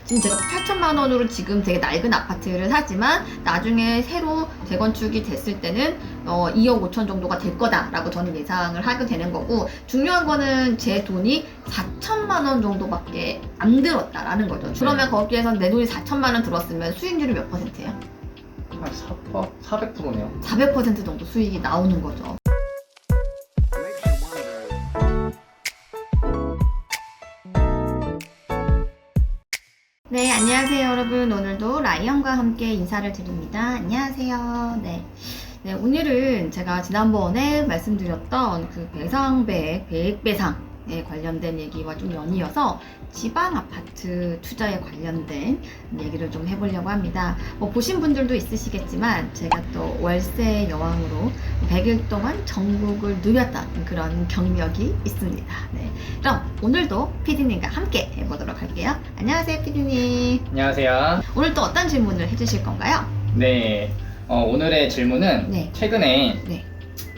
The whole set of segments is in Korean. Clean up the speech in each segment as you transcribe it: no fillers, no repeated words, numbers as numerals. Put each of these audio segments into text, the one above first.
지금 제가 8천만 원으로 지금 되게 낡은 아파트를 사지만 나중에 새로 재건축이 됐을 때는 2억 5천 정도가 될 거다라고 저는 예상을 하게 되는 거고, 중요한 거는 제 돈이 4천만 원 정도밖에 안 들었다라는 거죠. 그러면 거기에서 내 돈이 4천만 원 들었으면 수익률이 몇 %예요? 한 400%네요. 400% 정도 수익이 나오는 거죠. 네, 안녕하세요 여러분. 오늘도 라이언과 함께 인사를 드립니다. 안녕하세요. 네, 오늘은 제가 지난번에 말씀드렸던 그 배상배액, 배액배상에 관련된 얘기와 좀 연이어서 지방 아파트 투자에 관련된 얘기를 좀 해보려고 합니다. 보신 분들도 있으시겠지만 제가 또 월세 여왕으로 100일 동안 전국을 누볐던 그런 경력이 있습니다. 네, 그럼 오늘도 PD님과 함께 해보도록 할게요. 안녕하세요 PD님. 안녕하세요. 오늘 또 어떤 질문을 해주실 건가요? 네, 오늘의 질문은 네. 최근에 네.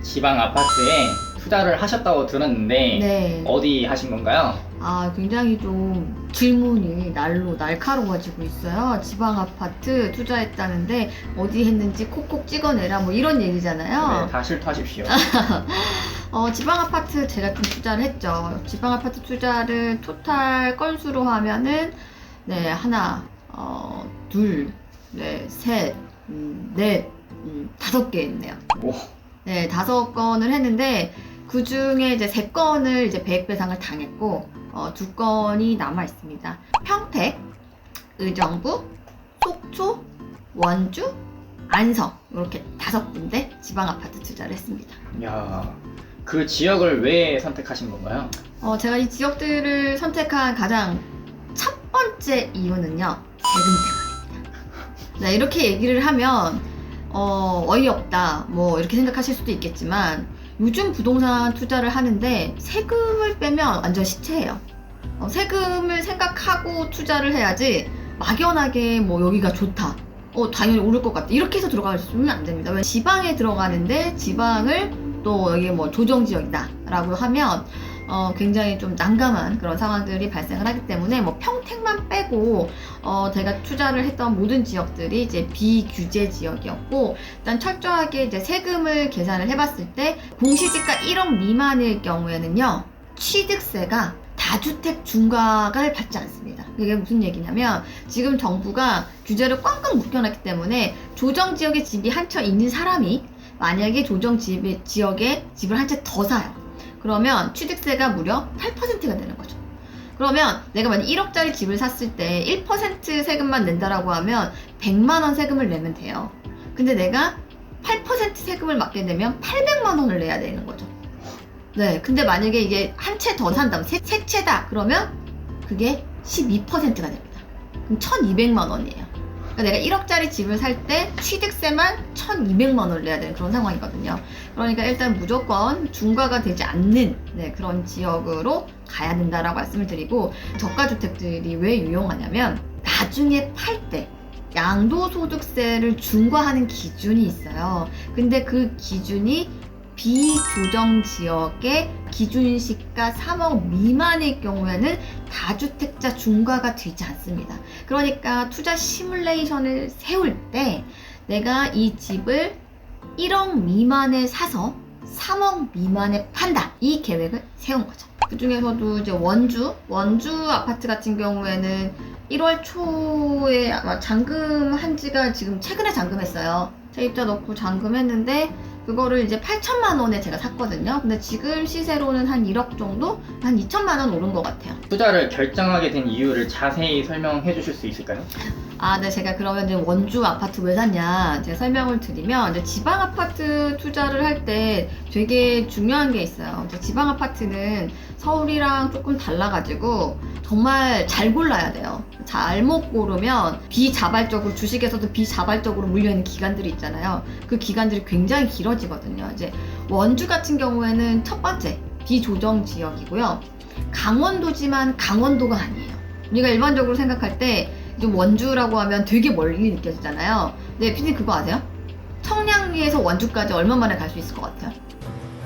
지방 아파트에 투자를 하셨다고 들었는데 네. 어디 하신 건가요? 굉장히 좀 질문이 날카로워지고 있어요. 지방 아파트 투자했다는데 어디 했는지 콕콕 찍어내라 뭐 이런 얘기잖아요. 네, 다 실토하십시오. 지방 아파트 제가 좀 투자를 했죠. 지방 아파트 투자를 토탈 건수로 하면은 네, 하나, 둘, 네, 셋, 넷, 5개 했네요. 오. 네, 5건을 했는데 그 중에 이제 3건을 이제 배액배상을 당했고 2건이 남아 있습니다. 평택, 의정부, 속초, 원주, 안성 이렇게 5군데 지방 아파트 투자를 했습니다. 야, 그 지역을 왜 선택하신 건가요? 제가 이 지역들을 선택한 가장 첫 번째 이유는요, 세금 때문입니다. 네, 이렇게 얘기를 하면 어이없다 뭐 이렇게 생각하실 수도 있겠지만 요즘 부동산 투자를 하는데 세금을 빼면 완전 시체예요. 세금을 생각하고 투자를 해야지 막연하게 뭐 여기가 좋다, 당연히 오를 것 같다 이렇게 해서 들어가시면 안 됩니다. 왜 지방에 들어가는데 지방을 또 여기 뭐 조정지역이다 라고 하면 굉장히 좀 난감한 그런 상황들이 발생을 하기 때문에 뭐 평택만 빼고 제가 투자를 했던 모든 지역들이 이제 비규제 지역이었고, 일단 철저하게 이제 세금을 계산을 해봤을 때 공시지가 1억 미만일 경우에는요, 취득세가 다주택 중과를 받지 않습니다. 이게 무슨 얘기냐면 지금 정부가 규제를 꽉꽉 묶여놨기 때문에 조정지역에 집이 한 채 있는 사람이 만약에 조정지역에 집을 한 채 더 사요. 그러면 취득세가 무려 8%가 되는 거죠. 그러면 내가 만약 1억짜리 집을 샀을 때 1% 세금만 낸다라고 하면 100만 원 세금을 내면 돼요. 근데 내가 8% 세금을 맞게 되면 800만 원을 내야 되는 거죠. 네, 근데 만약에 이게 한 채 더 산다면 세 채다 그러면 그게 12%가 됩니다. 그럼 1200만 원이에요. 그러니까 내가 1억짜리 집을 살 때 취득세만 1200만 원을 내야 되는 그런 상황이거든요. 그러니까 일단 무조건 중과가 되지 않는 그런 지역으로 가야 된다라고 말씀을 드리고, 저가주택들이 왜 유용하냐면 나중에 팔 때 양도소득세를 중과하는 기준이 있어요. 근데 그 기준이 비조정지역의 기준시가 3억 미만일 경우에는 다주택자 중과가 되지 않습니다. 그러니까 투자 시뮬레이션을 세울 때 내가 이 집을 1억 미만에 사서 3억 미만에 판다, 이 계획을 세운 거죠. 그 중에서도 이제 원주 아파트 같은 경우에는 1월 초에 아마 잔금한 지가 지금 최근에 잔금했어요. 세입자 넣고 잔금했는데 그거를 이제 8천만 원에 제가 샀거든요. 근데 지금 시세로는 한 1억 정도? 한 2천만 원 오른 것 같아요. 투자를 결정하게 된 이유를 자세히 설명해 주실 수 있을까요? 네, 제가 그러면 이제 원주 아파트 왜 샀냐 제가 설명을 드리면, 이제 지방 아파트 투자를 할 때 되게 중요한 게 있어요. 이제 지방 아파트는 서울이랑 조금 달라가지고 정말 잘 골라야 돼요. 잘못 고르면 비자발적으로, 주식에서도 비자발적으로 물려있는 기간들이 있잖아요. 그 기간들이 굉장히 길어지거든요. 이제 원주 같은 경우에는 첫 번째 비조정 지역이고요. 강원도지만 강원도가 아니에요. 우리가 일반적으로 생각할 때 좀 원주라고 하면 되게 멀리 느껴지잖아요. 네, 피디 그거 아세요? 청량리에서 원주까지 얼마 만에 갈 수 있을 것 같아요?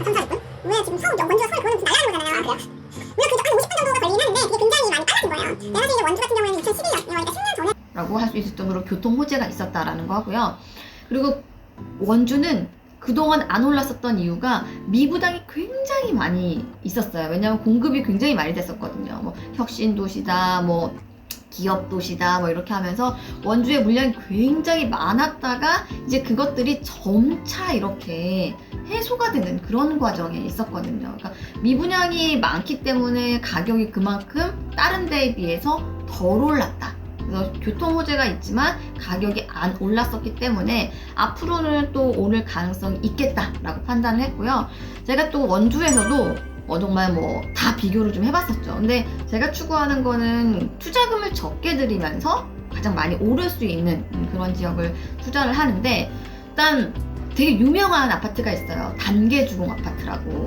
4,400분? 왜 지금 원주와 서울 그거는 날아가는 거잖아요. 그래요? 우리가 그저 한 50분 정도가 걸리긴 하는데 그게 굉장히 많이 빨라진 거예요. 내가 사실 이제 원주 같은 경우에는 2011년, 그러니까 라고 할 수 있을 정도로 교통 호재가 있었다라는 거 하고요. 그리고 원주는 그동안 안 올랐었던 이유가 미부당이 굉장히 많이 있었어요. 왜냐하면 공급이 굉장히 많이 됐었거든요. 뭐 혁신도시다, 뭐 기업도시다, 뭐 이렇게 하면서 원주의 물량이 굉장히 많았다가 이제 그것들이 점차 이렇게 해소가 되는 그런 과정에 있었거든요. 그러니까 미분양이 많기 때문에 가격이 그만큼 다른 데에 비해서 덜 올랐다. 그래서 교통 호재가 있지만 가격이 안 올랐었기 때문에 앞으로는 또 오를 가능성이 있겠다라고 판단을 했고요. 제가 또 원주에서도 정말 뭐 다 비교를 좀 해봤었죠. 근데 제가 추구하는 거는 투자금을 적게 들이면서 가장 많이 오를 수 있는 그런 지역을 투자를 하는데, 일단 되게 유명한 아파트가 있어요. 단계주공 아파트라고.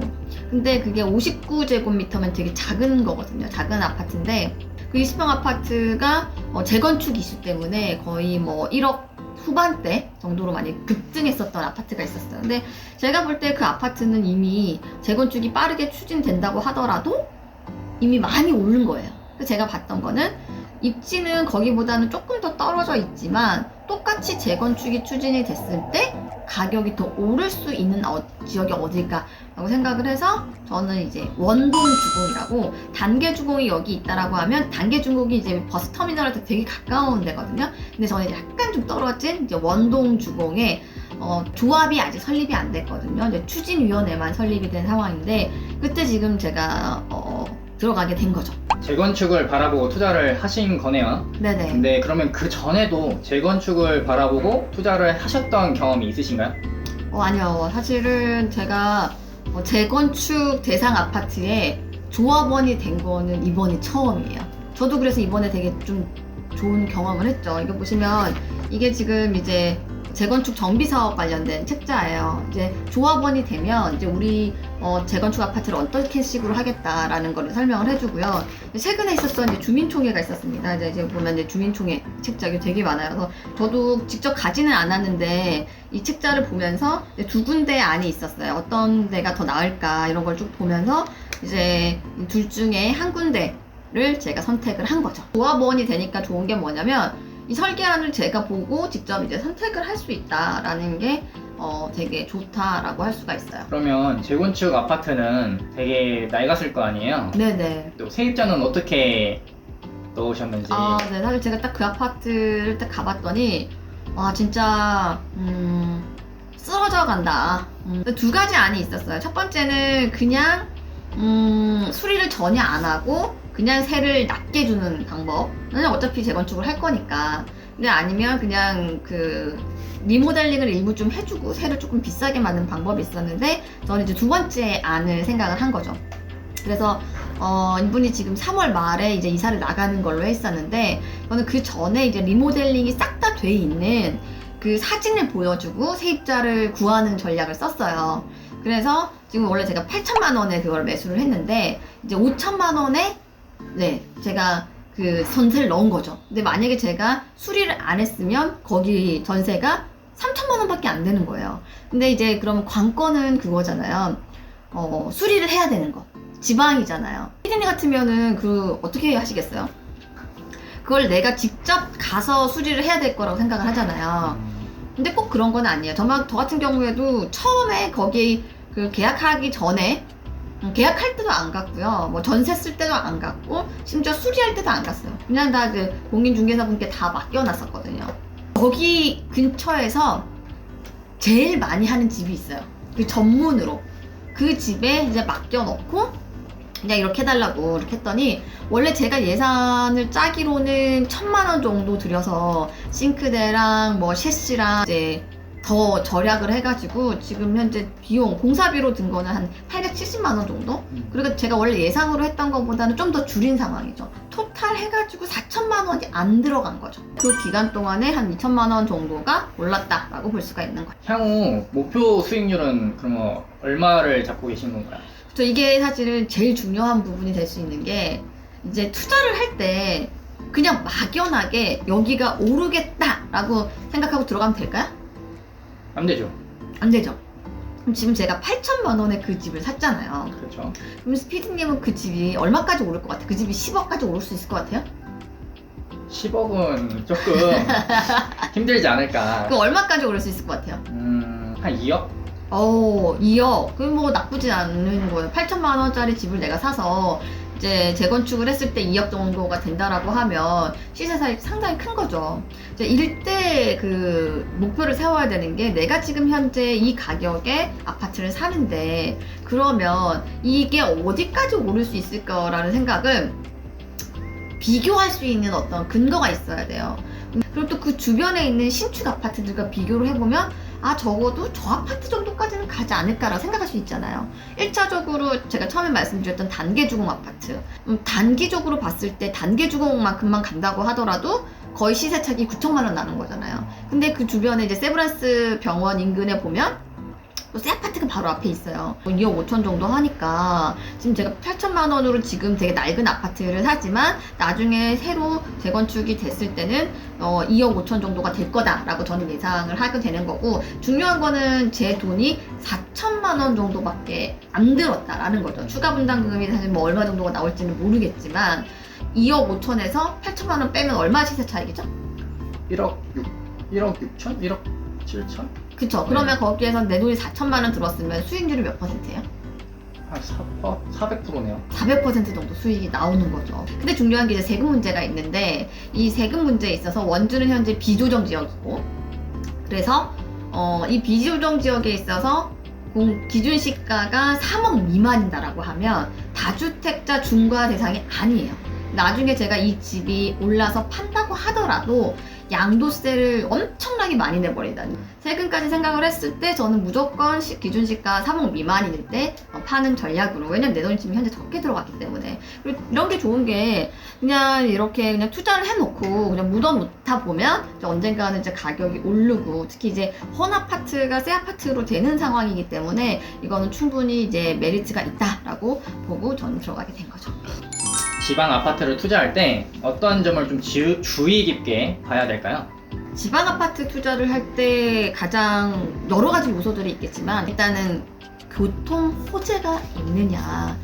근데 그게 59제곱미터면 되게 작은 거거든요. 작은 아파트인데 그 20평 아파트가 재건축 이슈 때문에 거의 뭐 1억 후반대 정도로 많이 급등했었던 아파트가 있었어요. 근데 제가 볼 때 그 아파트는 이미 재건축이 빠르게 추진된다고 하더라도 이미 많이 오른 거예요. 그래서 제가 봤던 거는 입지는 거기보다는 조금 더 떨어져 있지만 똑같이 재건축이 추진이 됐을 때 가격이 더 오를 수 있는 지역이 어딜까라고 생각을 해서 저는 이제 원동주공이라고, 단계주공이 여기 있다라고 하면 단계주공이 이제 버스터미널한테 되게 가까운 데거든요. 근데 저는 이제 약간 좀 떨어진 이제 원동주공에 조합이 아직 설립이 안 됐거든요. 이제 추진위원회만 설립이 된 상황인데 그때 지금 제가 들어가게 된 거죠. 재건축을 바라보고 투자를 하신 거네요. 네네. 근데 그러면 그 전에도 재건축을 바라보고 투자를 하셨던 경험이 있으신가요? 아니요. 사실은 제가 재건축 대상 아파트에 조합원이 된 거는 이번이 처음이에요. 저도 그래서 이번에 되게 좀 좋은 경험을 했죠. 이거 보시면 이게 지금 이제 재건축 정비 사업 관련된 책자예요. 이제 조합원이 되면 이제 우리 재건축 아파트를 어떻게 식으로 하겠다라는 거를 설명을 해주고요. 최근에 있었던 이제 주민총회가 있었습니다. 이제 보면 이제 주민총회 책자가 되게 많아요. 그래서 저도 직접 가지는 않았는데 이 책자를 보면서 이제 두 군데 안이 있었어요. 어떤 데가 더 나을까 이런 걸 쭉 보면서 이제 둘 중에 한 군데를 제가 선택을 한 거죠. 조합원이 되니까 좋은 게 뭐냐면 이 설계안을 제가 보고 직접 이제 선택을 할 수 있다라는 게 되게 좋다라고 할 수가 있어요. 그러면 재건축 아파트는 되게 낡았을 거 아니에요? 네네. 또 세입자는 어떻게 넣으셨는지. 네. 사실 제가 딱 그 아파트를 딱 가봤더니 와 진짜 쓰러져 간다. 두 가지 안이 있었어요. 첫 번째는 그냥 수리를 전혀 안 하고 그냥 세를 낮게 주는 방법. 그냥 어차피 재건축을 할 거니까. 근데 아니면 그냥 그 리모델링을 일부 좀 해주고 세를 조금 비싸게 만든 방법이 있었는데 저는 이제 두 번째 안을 생각을 한 거죠. 그래서 이분이 지금 3월 말에 이제 이사를 나가는 걸로 했었는데 저는 그 전에 이제 리모델링이 싹 다 돼 있는 그 사진을 보여주고 세입자를 구하는 전략을 썼어요. 그래서 지금 원래 제가 8천만 원에 그걸 매수를 했는데 이제 5천만 원에 제가 그 전세를 넣은 거죠. 근데 만약에 제가 수리를 안 했으면 거기 전세가 3천만 원밖에 안 되는 거예요. 근데 이제 그럼 관건은 그거잖아요. 수리를 해야 되는 거. 지방이잖아요. 피디님 같으면은 어떻게 하시겠어요? 그걸 내가 직접 가서 수리를 해야 될 거라고 생각을 하잖아요. 근데 꼭 그런 건 아니에요. 저 같은 경우에도 처음에 거기 그 계약하기 전에 계약할 때도 안 갔고요. 뭐 전세 쓸 때도 안 갔고 심지어 수리할 때도 안 갔어요. 그냥 다 그 공인중개사분께 다 맡겨놨었거든요. 거기 근처에서 제일 많이 하는 집이 있어요. 그 전문으로 그 집에 이제 맡겨놓고 그냥 이렇게 해달라고 이렇게 했더니 원래 제가 예산을 짜기로는 1,000만 원 정도 들여서 싱크대랑 뭐 셰시랑 이제 더 절약을 해가지고 지금 현재 비용 공사비로 든 거는 한 870만 원 정도? 그리고 제가 원래 예상으로 했던 것보다는 좀 더 줄인 상황이죠. 토탈 해가지고 4천만 원이 안 들어간 거죠. 그 기간 동안에 한 2천만 원 정도가 올랐다라고 볼 수가 있는 거죠. 향후 목표 수익률은 그러면 얼마를 잡고 계신 건가요? 이게 사실은 제일 중요한 부분이 될 수 있는 게 이제 투자를 할 때 그냥 막연하게 여기가 오르겠다라고 생각하고 들어가면 될까요? 안 되죠. 안 되죠. 그럼 지금 제가 8천만 원에 그 집을 샀잖아요. 그렇죠. 그럼 피디님은 그 집이 얼마까지 오를 것 같아요? 그 집이 10억까지 오를 수 있을 것 같아요? 10억은 조금 힘들지 않을까. 그럼 얼마까지 오를 수 있을 것 같아요? 한 2억? 2억. 그럼 뭐 나쁘지 않은 거예요. 8천만 원짜리 집을 내가 사서 이제 재건축을 했을 때 2억 정도가 된다라고 하면 시세차익 상당히 큰 거죠. 이제 이럴 때 그 목표를 세워야 되는 게 내가 지금 현재 이 가격에 아파트를 사는데 그러면 이게 어디까지 오를 수 있을 거라는 생각을 비교할 수 있는 어떤 근거가 있어야 돼요. 그리고 또 그 주변에 있는 신축 아파트들과 비교를 해보면 적어도 저 아파트 정도까지는 가지 않을까라고 생각할 수 있잖아요. 1차적으로 제가 처음에 말씀드렸던 단계 주공 아파트, 단기적으로 봤을 때 단계 주공만큼만 간다고 하더라도 거의 시세 차익이 9천만 원 나는 거잖아요. 근데 그 주변에 이제 세브란스 병원 인근에 보면 또 새 아파트가 바로 앞에 있어요. 2억 5천 정도 하니까 지금 제가 8천만 원으로 지금 되게 낡은 아파트를 사지만 나중에 새로 재건축이 됐을 때는 2억 5천 정도가 될 거다라고 저는 예상을 하게 되는 거고, 중요한 거는 제 돈이 4천만 원 정도밖에 안 들었다라는 거죠. 추가 분담금이 사실 뭐 얼마 정도가 나올지는 모르겠지만 2억 5천에서 8천만 원 빼면 얼마 시세 차익이죠? 1억 6천? 1억 7천? 그쵸. 그러면 거기에서 내 돈이 4천만 원 들었으면 수익률이 몇 %예요? 한 400%네요. 400% 정도 수익이 나오는 거죠. 근데 중요한 게 이제 세금 문제가 있는데, 이 세금 문제에 있어서 원주는 현재 비조정 지역이고, 그래서 이 비조정 지역에 있어서 기준 시가가 3억 미만이다라고 하면 다주택자 중과 대상이 아니에요. 나중에 제가 이 집이 올라서 판다고 하더라도 양도세를 엄청나게 많이 내버린다는, 세금까지 생각을 했을 때 저는 무조건 기준시가 3억 미만일 때 파는 전략으로, 왜냐면 내 돈이 지금 현재 적게 들어갔기 때문에. 그리고 이런 게 좋은 게 그냥 이렇게 그냥 투자를 해놓고 그냥 묻어놓다 보면 이제 언젠가는 이제 가격이 오르고, 특히 이제 헌 아파트가 새 아파트로 되는 상황이기 때문에 이거는 충분히 이제 메리트가 있다라고 보고 저는 들어가게 된 거죠. 지방 아파트를 투자할 때 어떤 점을 좀 주의 깊게 봐야 될까요? 지방 아파트 투자를 할 때 가장 여러 가지 요소들이 있겠지만, 일단은 교통 호재가 있느냐,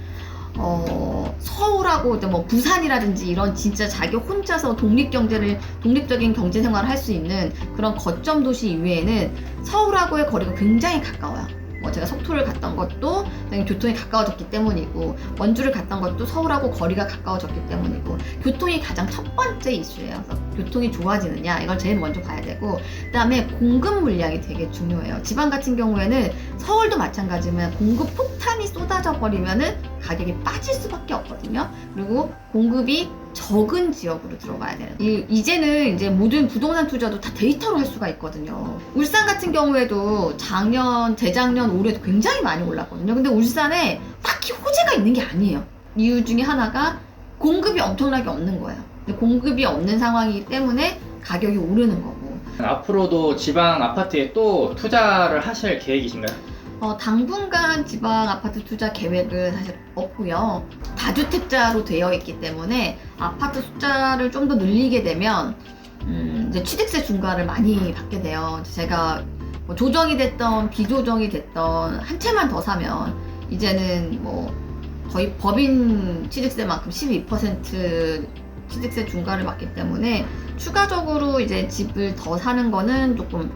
서울하고 뭐 부산이라든지 이런 진짜 자기 혼자서 독립적인 경제 생활을 할 수 있는 그런 거점 도시 이외에는 서울하고의 거리가 굉장히 가까워요. 제가 속초를 갔던 것도 교통이 가까워졌기 때문이고, 원주를 갔던 것도 서울하고 거리가 가까워졌기 때문이고, 교통이 가장 첫 번째 이슈예요. 그래서 교통이 좋아지느냐, 이걸 제일 먼저 봐야 되고, 그 다음에 공급 물량이 되게 중요해요. 지방 같은 경우에는 서울도 마찬가지지만 공급 폭탄이 쏟아져 버리면은 가격이 빠질 수밖에 없거든요. 그리고 공급이 적은 지역으로 들어가야 돼요. 이제는 이제 모든 부동산 투자도 다 데이터로 할 수가 있거든요. 울산 같은 경우에도 작년, 재작년, 올해도 굉장히 많이 올랐거든요. 근데 울산에 딱히 호재가 있는 게 아니에요. 이유 중에 하나가 공급이 엄청나게 없는 거예요. 공급이 없는 상황이기 때문에 가격이 오르는 거고. 앞으로도 지방 아파트에 또 투자를 하실 계획이신가요? 당분간 지방 아파트 투자 계획은 사실 없고요. 다주택자로 되어 있기 때문에 아파트 숫자를 좀 더 늘리게 되면 이제 취득세 중과를 많이 받게 돼요. 제가 뭐 조정이 됐던 비조정이 됐던 한 채만 더 사면 이제는 뭐 거의 법인 취득세만큼 12% 취득세 중과를 받기 때문에 추가적으로 이제 집을 더 사는 거는 조금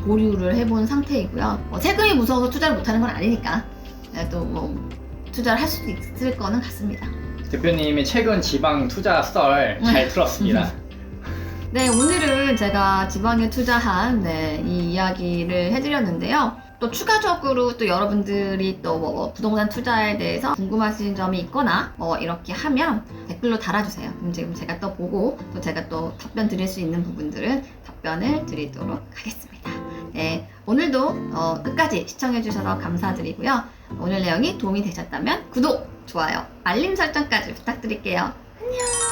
보류를 해본 상태이고요. 세금이 무서워서 투자를 못하는 건 아니니까 또 뭐 투자를 할 수도 있을 거는 같습니다. 대표님의 최근 지방 투자 썰 잘 들었습니다. 네, 오늘은 제가 지방에 투자한 이 이야기를 해드렸는데요. 또 추가적으로 또 여러분들이 또 뭐 부동산 투자에 대해서 궁금하신 점이 있거나 이렇게 하면 댓글로 달아주세요. 그럼 지금 제가 또 보고 또 제가 또 답변 드릴 수 있는 부분들은 답변을 드리도록 하겠습니다. 네, 오늘도 끝까지 시청해주셔서 감사드리고요. 오늘 내용이 도움이 되셨다면 구독, 좋아요, 알림 설정까지 부탁드릴게요. 안녕!